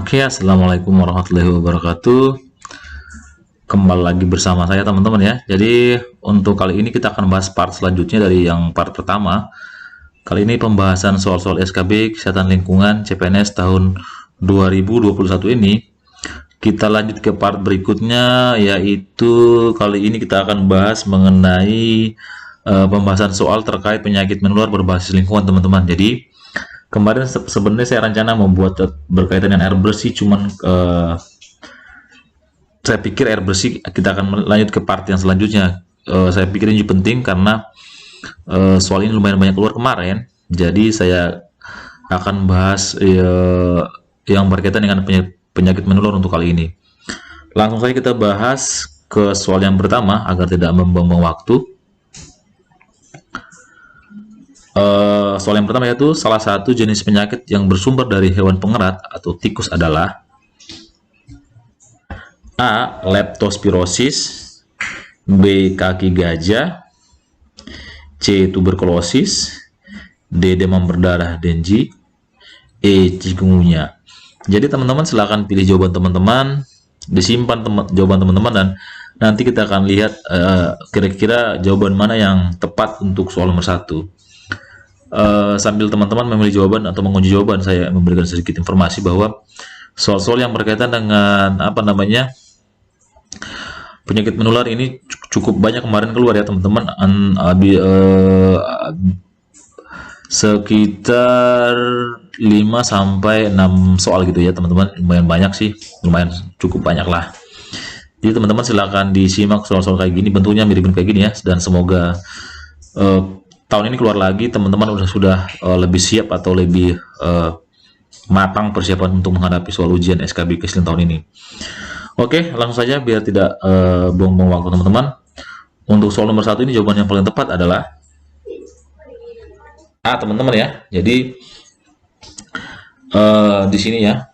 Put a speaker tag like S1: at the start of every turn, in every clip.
S1: Oke, assalamualaikum warahmatullahi wabarakatuh. Kembali lagi bersama saya teman-teman ya. Jadi untuk kali ini kita akan bahas part selanjutnya dari yang part pertama. Kali ini pembahasan soal-soal SKB Kesehatan Lingkungan CPNS tahun 2021 ini. Kita lanjut ke part berikutnya, yaitu kali ini kita akan bahas mengenai pembahasan soal terkait penyakit menular berbasis lingkungan teman-teman. Jadi kemarin sebenarnya saya rencana membuat berkaitan dengan air bersih, cuman saya pikir air bersih kita akan lanjut ke part yang selanjutnya. Saya pikir ini penting karena soal ini lumayan banyak keluar kemarin, jadi saya akan bahas yang berkaitan dengan penyakit menular untuk kali ini. Langsung saja kita bahas ke soal yang pertama agar tidak membuang waktu. Soal yang pertama yaitu salah satu jenis penyakit yang bersumber dari hewan pengerat atau tikus adalah A. Leptospirosis, B. Kaki gajah, C. Tuberkulosis, D. Demam berdarah Dengue, E. Chikungunya. Jadi teman-teman silahkan pilih jawaban teman-teman, disimpan jawaban teman-teman, dan nanti kita akan lihat kira-kira jawaban mana yang tepat untuk soal nomor 1. Sambil teman-teman memilih jawaban atau mengunci jawaban, saya memberikan sedikit informasi bahwa soal-soal yang berkaitan dengan penyakit menular ini cukup banyak kemarin keluar ya teman-teman, sekitar 5 sampai 6 soal gitu ya teman-teman. Lumayan banyak sih, lumayan cukup banyak lah. Jadi teman-teman silahkan disimak soal-soal kayak gini, bentuknya mirip kayak gini ya, dan semoga tahun ini keluar lagi teman-teman sudah lebih siap atau lebih matang persiapan untuk menghadapi soal ujian SKB Kesehatan tahun ini. Oke, langsung saja biar tidak buang-buang waktu teman-teman. Untuk soal nomor 1 ini jawaban yang paling tepat adalah A teman-teman ya. Jadi di sini ya,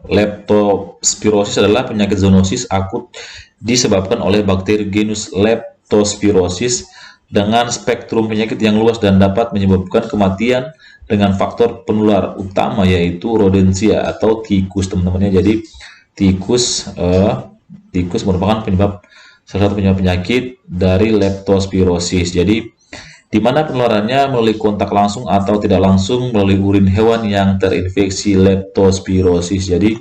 S1: leptospirosis adalah penyakit zoonosis akut disebabkan oleh bakteri genus Leptospirosis dengan spektrum penyakit yang luas dan dapat menyebabkan kematian dengan faktor penular utama yaitu rodensia atau tikus teman-teman ya. Jadi tikus merupakan salah satu penyebab penyakit dari leptospirosis. Jadi di mana penularannya melalui kontak langsung atau tidak langsung melalui urin hewan yang terinfeksi leptospirosis. Jadi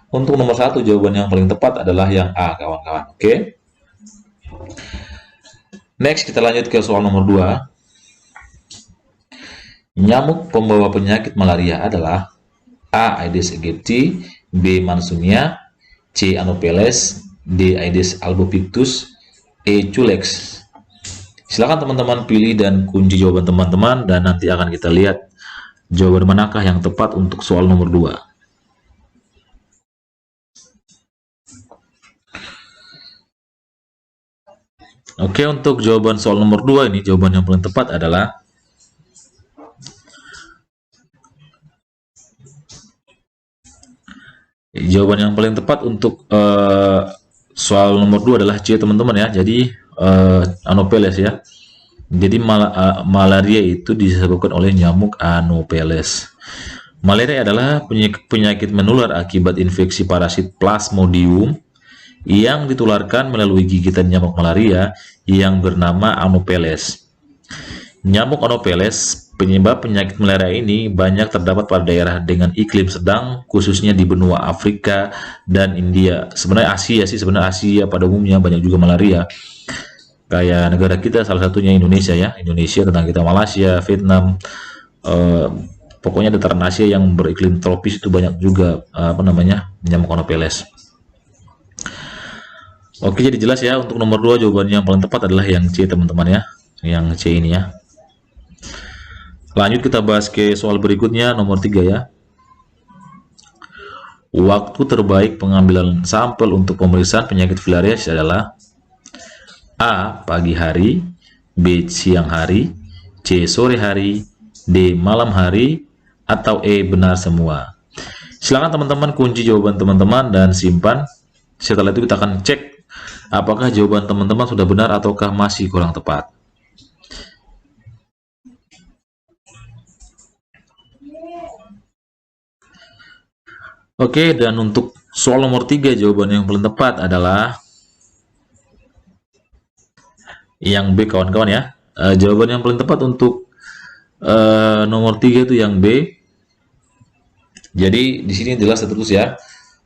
S1: untuk nomor 1 jawaban yang paling tepat adalah yang A kawan-kawan. Oke. Next, kita lanjut ke soal nomor 2. Nyamuk pembawa penyakit malaria adalah A. Aedes aegypti, B. Mansunia, C. Anopheles, D. Aedes albopictus, E. Culex. Silakan teman-teman pilih dan kunci jawaban teman-teman, dan nanti akan kita lihat jawaban manakah yang tepat untuk soal nomor 2. Oke, untuk jawaban soal nomor 2 ini, jawaban yang paling tepat adalah untuk soal nomor 2 adalah C teman-teman ya. Jadi Anopheles ya. Jadi malaria itu disebabkan oleh nyamuk Anopheles. Malaria adalah penyakit menular akibat infeksi parasit Plasmodium yang ditularkan melalui gigitan nyamuk malaria yang bernama Anopheles. Nyamuk Anopheles, penyebab penyakit malaria ini, banyak terdapat pada daerah dengan iklim sedang, khususnya di benua Afrika dan India. Sebenarnya Asia sih, Asia pada umumnya banyak juga malaria. Kayak negara kita salah satunya Indonesia ya. Indonesia, tetangga kita Malaysia, Vietnam, pokoknya dataran Asia yang beriklim tropis itu banyak juga nyamuk Anopheles. Oke, jadi jelas ya, untuk nomor 2 jawabannya yang paling tepat adalah yang C teman-teman ya. Yang C ini ya. Lanjut kita bahas ke soal berikutnya, nomor 3 ya. Waktu terbaik pengambilan sampel untuk pemeriksaan penyakit filariasis adalah A. Pagi hari, B. Siang hari, C. Sore hari, D. Malam hari, atau E. Benar semua. Silakan teman-teman kunci jawaban teman-teman dan simpan. Setelah itu kita akan cek apakah jawaban teman-teman sudah benar ataukah masih kurang tepat. Oke, dan untuk soal nomor 3, jawaban yang paling tepat adalah yang B, kawan-kawan ya. Jawaban yang paling tepat untuk nomor 3 itu yang B. Jadi di sini jelas tertulis ya.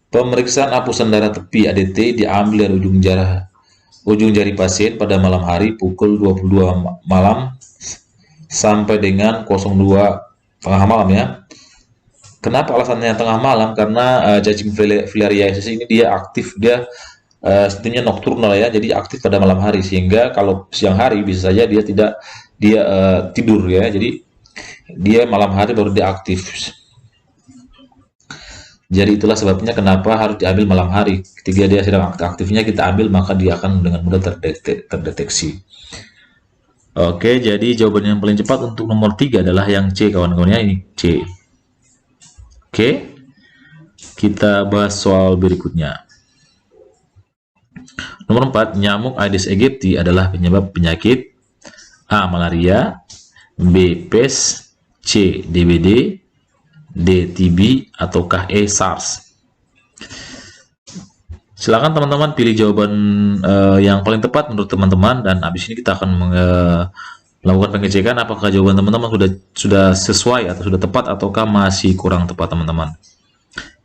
S1: Pemeriksaan hapusan darah tepi ADT diambil dari ujung jari pasien pada malam hari pukul 22 malam sampai dengan 02 tengah malam ya. Kenapa alasannya tengah malam? Karena cacing filariasis ini dia aktif, dia sebetulnya nokturnal ya, jadi aktif pada malam hari, sehingga kalau siang hari bisa saja dia tidak tidur ya, jadi dia malam hari baru dia aktif. Jadi itulah sebabnya kenapa harus diambil malam hari. Ketika dia sedang aktifnya kita ambil, maka dia akan dengan mudah terdeteksi. Oke, jadi jawaban yang paling cepat untuk nomor 3 adalah yang C, kawan-kawan ya, ini C. Oke, kita bahas soal berikutnya. Nomor 4, nyamuk Aedes aegypti adalah penyebab penyakit A. Malaria, B. PES, C. DBD, D. TB, ataukah E. SARS. Silakan teman-teman pilih jawaban yang paling tepat menurut teman-teman, dan habis ini kita akan melakukan pengecekan apakah jawaban teman-teman sudah sesuai atau sudah tepat ataukah masih kurang tepat teman-teman.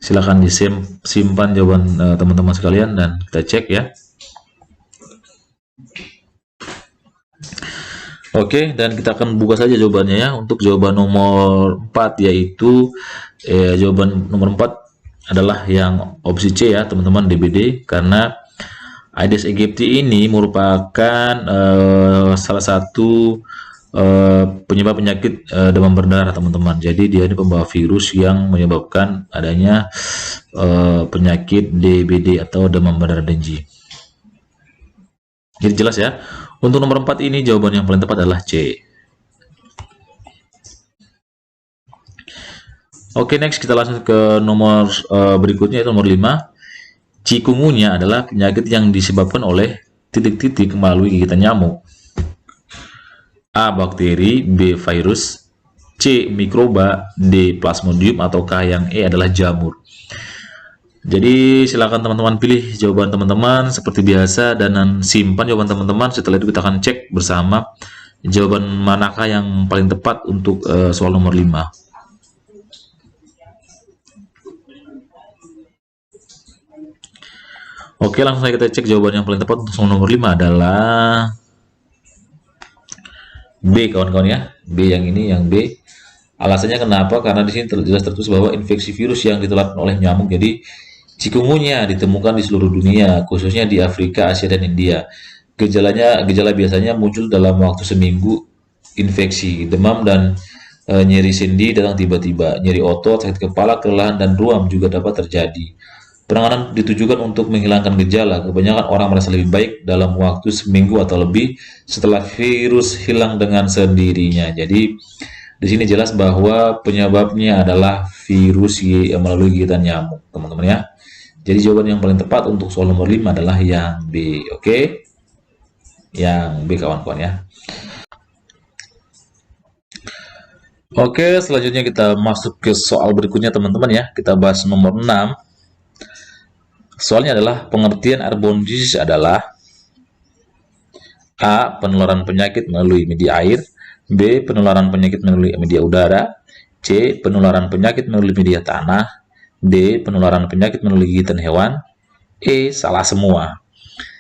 S1: Silakan disimpan jawaban teman-teman sekalian dan kita cek ya. Oke, dan kita akan buka saja jawabannya ya. Untuk jawaban nomor 4 yaitu jawaban nomor 4 adalah yang opsi C ya teman-teman, DBD, karena Aedes aegypti ini merupakan salah satu penyebab penyakit demam berdarah teman-teman. Jadi dia ini pembawa virus yang menyebabkan adanya penyakit DBD atau demam berdarah Dengue. Jadi jelas ya. Untuk nomor 4 ini jawaban yang paling tepat adalah C. Oke, next kita langsung ke nomor berikutnya, yaitu nomor 5. Chikungunya adalah penyakit yang disebabkan oleh titik-titik melalui gigitan nyamuk. A. Bakteri, B. Virus, C. Mikroba, D. Plasmodium, ataukah yang E adalah jamur. Jadi silakan teman-teman pilih jawaban teman-teman seperti biasa dan simpan jawaban teman-teman. Setelah itu kita akan cek bersama jawaban manakah yang paling tepat untuk soal nomor 5. Oke, langsung saja kita cek jawaban yang paling tepat untuk soal nomor 5 adalah B, kawan-kawan ya. B yang ini, yang B. Alasannya kenapa? Karena di sini jelas tertulis bahwa infeksi virus yang ditularkan oleh nyamuk. Jadi chikungunya ditemukan di seluruh dunia, khususnya di Afrika, Asia, dan India. Gejala biasanya muncul dalam waktu seminggu. Infeksi, demam, dan nyeri sendi datang tiba-tiba. Nyeri otot, sakit kepala, kelelahan, dan ruam juga dapat terjadi. Penanganan ditujukan untuk menghilangkan gejala. Kebanyakan orang merasa lebih baik dalam waktu seminggu atau lebih setelah virus hilang dengan sendirinya. Jadi di sini jelas bahwa penyebabnya adalah virus melalui gigitan nyamuk, teman-teman ya. Jadi jawaban yang paling tepat untuk soal nomor 5 adalah yang B. Oke. Yang B, kawan-kawan ya. Oke, selanjutnya kita masuk ke soal berikutnya teman-teman ya. Kita bahas nomor 6. Soalnya adalah pengertian airborne disease adalah A. Penularan penyakit melalui media air, B. Penularan penyakit melalui media udara, C. Penularan penyakit melalui media tanah, D. Penularan penyakit melalui gigitan hewan, E. Salah semua.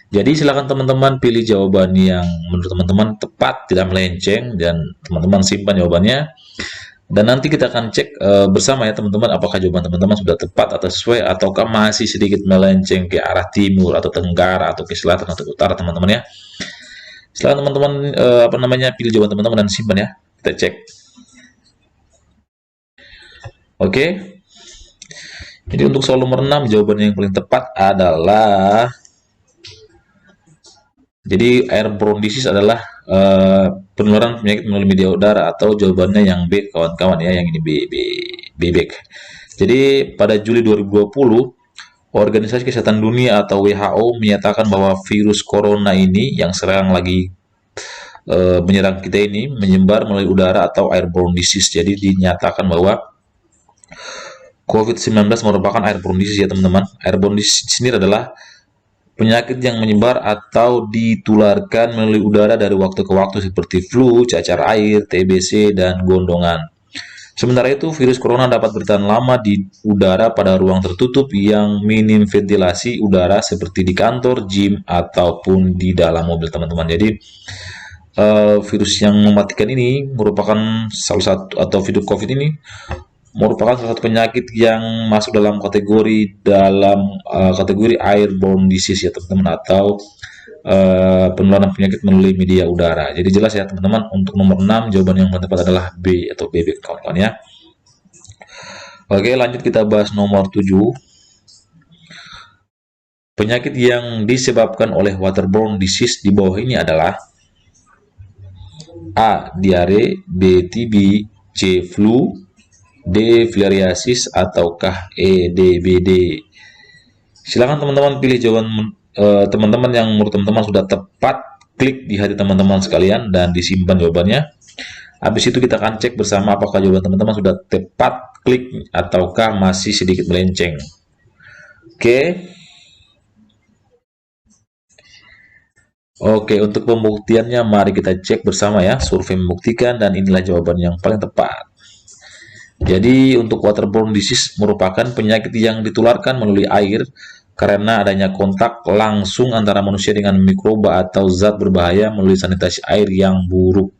S1: Jadi silakan teman-teman pilih jawaban yang menurut teman-teman tepat, tidak melenceng, dan teman-teman simpan jawabannya. Dan nanti kita akan cek bersama ya teman-teman, apakah jawaban teman-teman sudah tepat atau sesuai, ataukah masih sedikit melenceng ke arah timur atau tenggara atau ke selatan atau ke utara teman-teman ya. Silakan teman-teman pilih jawaban teman-teman dan simpan ya. Kita cek. Oke. Jadi untuk soal nomor 6 jawaban yang paling tepat adalah, jadi airborne disease adalah penularan penyakit melalui media udara, atau jawabannya yang B, kawan-kawan ya, yang ini B. Jadi pada Juli 2020 Organisasi Kesehatan Dunia atau WHO menyatakan bahwa virus corona ini yang sekarang lagi menyerang kita ini menyebar melalui udara atau airborne disease. Jadi dinyatakan bahwa COVID-19 merupakan airborne disease ya teman-teman. Airborne disease sendiri adalah penyakit yang menyebar atau ditularkan melalui udara dari waktu ke waktu seperti flu, cacar air, TBC, dan gondongan. Sementara itu, virus corona dapat bertahan lama di udara pada ruang tertutup yang minim ventilasi udara seperti di kantor, gym, ataupun di dalam mobil teman-teman. Jadi, virus yang mematikan ini merupakan salah satu, atau virus COVID ini merupakan salah satu penyakit yang masuk dalam kategori airborne disease ya teman-teman, atau penularan penyakit melalui media udara. Jadi jelas ya teman-teman, untuk nomor 6 jawaban yang tepat adalah B atau BB kawan-kawan ya. Oke, lanjut kita bahas nomor 7. Penyakit yang disebabkan oleh waterborne disease di bawah ini adalah A. Diare, B. TB, C. Flu, D. Filariasis, ataukah E. DBD. Silakan teman-teman pilih jawaban teman-teman yang menurut teman-teman sudah tepat. Klik di hati teman-teman sekalian dan disimpan jawabannya. Habis itu kita akan cek bersama apakah jawaban teman-teman sudah tepat klik ataukah masih sedikit melenceng. Oke, untuk pembuktiannya mari kita cek bersama ya. Survei membuktikan dan inilah jawaban yang paling tepat. Jadi untuk waterborne disease merupakan penyakit yang ditularkan melalui air karena adanya kontak langsung antara manusia dengan mikroba atau zat berbahaya melalui sanitasi air yang buruk.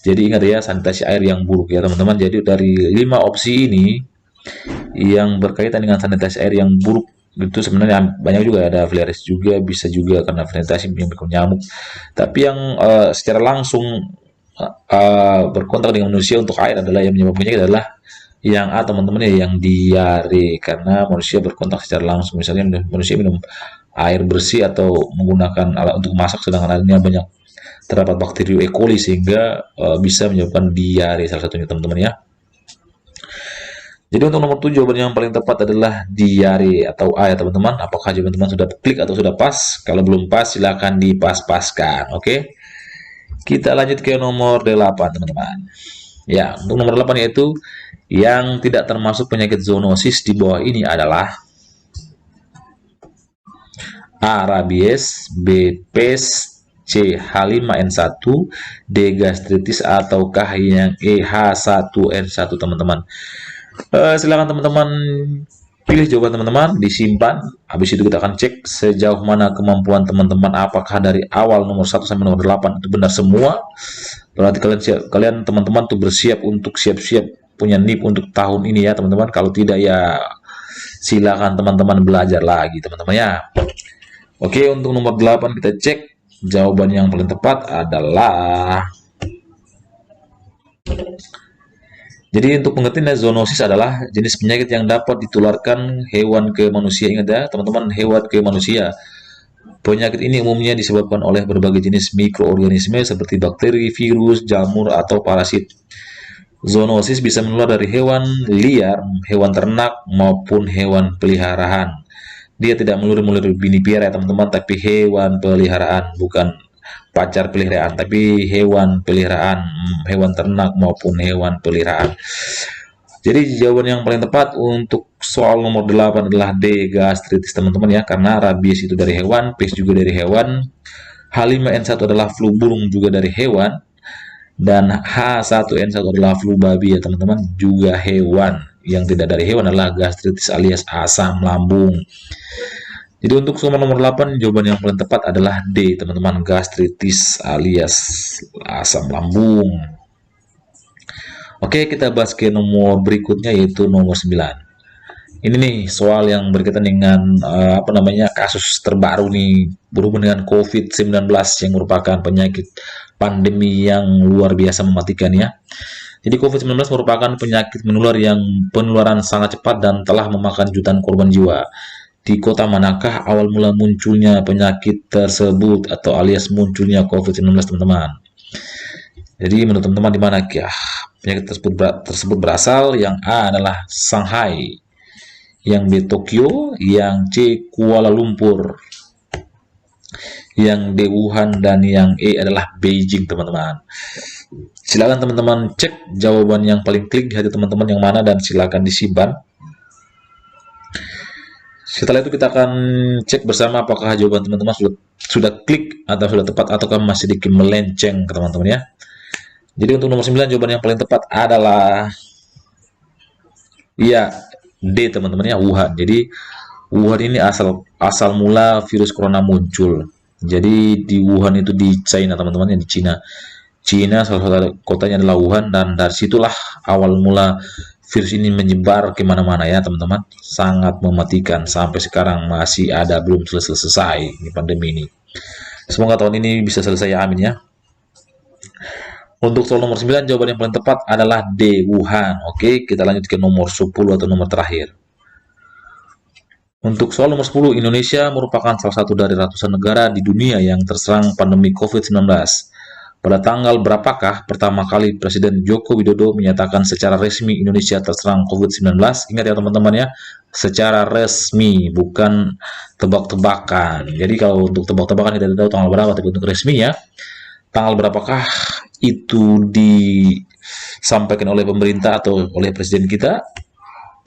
S1: Jadi ingat ya, sanitasi air yang buruk ya teman-teman. Jadi dari 5 opsi ini yang berkaitan dengan sanitasi air yang buruk itu sebenarnya banyak juga, ada filariasis juga, bisa juga karena sanitasi yang nyamuk. Tapi yang secara langsung berkontak dengan manusia untuk air adalah yang menyebabkan penyakit adalah yang A teman-teman ya, yang diare, karena manusia berkontak secara langsung. Misalnya manusia minum air bersih atau menggunakan alat untuk masak sedangkan airnya banyak terdapat bakteri E. coli sehingga bisa menyebabkan diare salah satunya teman-teman ya. Jadi untuk nomor 7 jawaban yang paling tepat adalah diare atau A ya teman-teman. Apakah jawaban teman sudah klik atau sudah pas? Kalau belum pas silahkan dipas-paskan. Oke. Kita lanjut ke nomor 8 teman-teman. Ya, untuk nomor 8 yaitu yang tidak termasuk penyakit zoonosis di bawah ini adalah A. Rabies, B. Pes, C. H5N1, D. Gastritis, ataukah yang E. H1N1 teman-teman. Silakan teman-teman pilih jawaban teman-teman, disimpan. Habis itu kita akan cek sejauh mana kemampuan teman-teman, apakah dari awal nomor 1 sampai nomor 8 itu benar semua. Berarti kalian teman-teman tuh bersiap untuk siap-siap punya NIP untuk tahun ini ya teman-teman. Kalau tidak ya silakan teman-teman belajar lagi teman-teman ya. Oke, untuk nomor 8 kita cek jawaban yang paling tepat adalah, jadi untuk pengertian zoonosis adalah jenis penyakit yang dapat ditularkan hewan ke manusia. Ingat ya teman-teman, hewan ke manusia. Penyakit ini umumnya disebabkan oleh berbagai jenis mikroorganisme seperti bakteri, virus, jamur, atau parasit. Zoonosis bisa menular dari hewan liar, hewan ternak, maupun hewan peliharaan. Dia tidak menular bini piara ya teman-teman, tapi hewan peliharaan, bukan pacar peliharaan, tapi hewan peliharaan, hewan ternak maupun hewan peliharaan. Jadi jawaban yang paling tepat untuk soal nomor 8 adalah D. Gastritis teman-teman ya, karena rabies itu dari hewan, pes juga dari hewan, H5N1 adalah flu burung juga dari hewan, dan H1N1 adalah flu babi ya teman-teman, juga hewan. Yang tidak dari hewan adalah gastritis alias asam lambung. Jadi untuk soal nomor 8 jawaban yang paling tepat adalah D teman-teman, gastritis alias asam lambung. Oke, kita bahas ke nomor berikutnya yaitu nomor 9. Ini nih soal yang berkaitan dengan kasus terbaru nih berhubungan dengan COVID-19 yang merupakan penyakit pandemi yang luar biasa mematikan ya. Jadi COVID-19 merupakan penyakit menular yang penularan sangat cepat dan telah memakan jutaan korban jiwa. Di kota manakah awal mula munculnya penyakit tersebut atau alias munculnya COVID-19 teman-teman? Jadi menurut teman-teman di mana ya penyakit tersebut berasal? Yang A adalah Shanghai, yang B Tokyo, yang C Kuala Lumpur. yang D Wuhan, dan yang E adalah Beijing, teman-teman. Silakan teman-teman cek jawaban yang paling klik di hati teman-teman yang mana, dan silakan disimpan. Setelah itu kita akan cek bersama apakah jawaban teman-teman sudah klik atau sudah tepat, ataukah masih sedikit melenceng, teman-teman ya. Jadi untuk nomor 9 jawaban yang paling tepat adalah ya D, teman-teman ya, Wuhan. Jadi Wuhan ini asal mula virus corona muncul. Jadi di Wuhan itu di China, teman-teman ya, di Cina. Cina salah satu kotanya adalah Wuhan, dan dari situlah awal mula virus ini menyebar kemana-mana ya, teman-teman. Sangat mematikan, sampai sekarang masih ada, belum selesai ini pandemi ini. Semoga tahun ini bisa selesai ya, amin ya. Untuk soal nomor 9 jawaban yang paling tepat adalah D, Wuhan. Oke, kita lanjut ke nomor 10 atau nomor terakhir. Untuk soal nomor 10, Indonesia merupakan salah satu dari ratusan negara di dunia yang terserang pandemi COVID-19. Pada tanggal berapakah pertama kali Presiden Joko Widodo menyatakan secara resmi Indonesia terserang COVID-19? Ingat ya teman-teman ya, secara resmi, bukan tebak-tebakan. Jadi kalau untuk tebak-tebakan kita tidak tahu tanggal berapa, tapi untuk resmi ya, tanggal berapakah itu disampaikan oleh pemerintah atau oleh Presiden kita?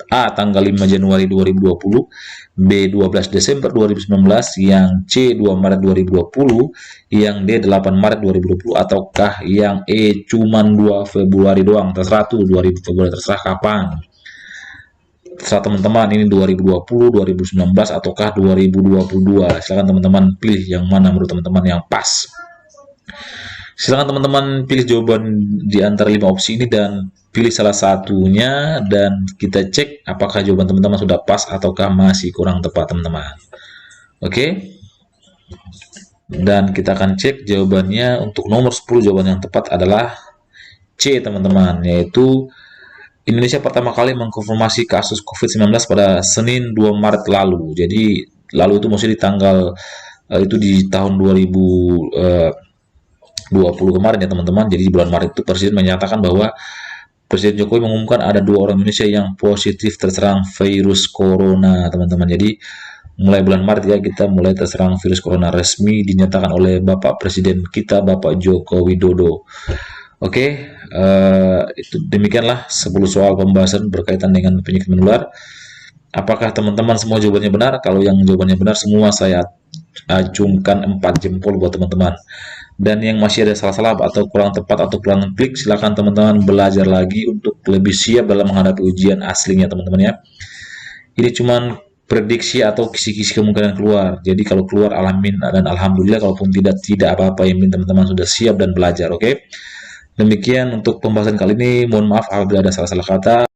S1: A. Tanggal 5 Januari 2020, B. 12 Desember 2019, yang C. 2 Maret 2020, yang D. 8 Maret 2020, ataukah yang E. cuman 2 Februari doang, terserah tuh, 2000 Februari, terserah kapan. Terserah teman-teman, ini 2020, 2019, ataukah 2022. Silahkan teman-teman pilih yang mana menurut teman-teman yang pas. Silakan teman-teman pilih jawaban di antara 5 opsi ini dan pilih salah satunya, dan kita cek apakah jawaban teman-teman sudah pas ataukah masih kurang tepat, teman-teman. Oke. Dan kita akan cek jawabannya. Untuk nomor 10 jawaban yang tepat adalah C, teman-teman, yaitu Indonesia pertama kali mengkonfirmasi kasus COVID-19 pada Senin 2 Maret lalu. Jadi lalu itu maksudnya di tanggal itu di tahun 2020 kemarin ya, teman-teman. Jadi di bulan Maret itu Presiden menyatakan bahwa Presiden Jokowi mengumumkan ada 2 orang Indonesia yang positif terserang virus corona, teman-teman. Jadi mulai bulan Maret ya, kita mulai terserang virus corona, resmi dinyatakan oleh Bapak Presiden kita, Bapak Joko Widodo. Oke, itu demikianlah 10 soal pembahasan berkaitan dengan penyakit menular. Apakah teman-teman semua jawabannya benar? Kalau yang jawabannya benar semua, saya acungkan 4 jempol buat teman-teman. Dan yang masih ada salah-salah atau kurang tepat atau kurang klik, silakan teman-teman belajar lagi untuk lebih siap dalam menghadapi ujian aslinya, teman-teman ya. Ini cuman prediksi atau kisi-kisi kemungkinan keluar. Jadi kalau keluar alamin dan alhamdulillah, kalaupun tidak apa-apa. Yang penting teman-teman sudah siap dan belajar. Oke. Demikian untuk pembahasan kali ini. Mohon maaf apabila ada salah-salah kata.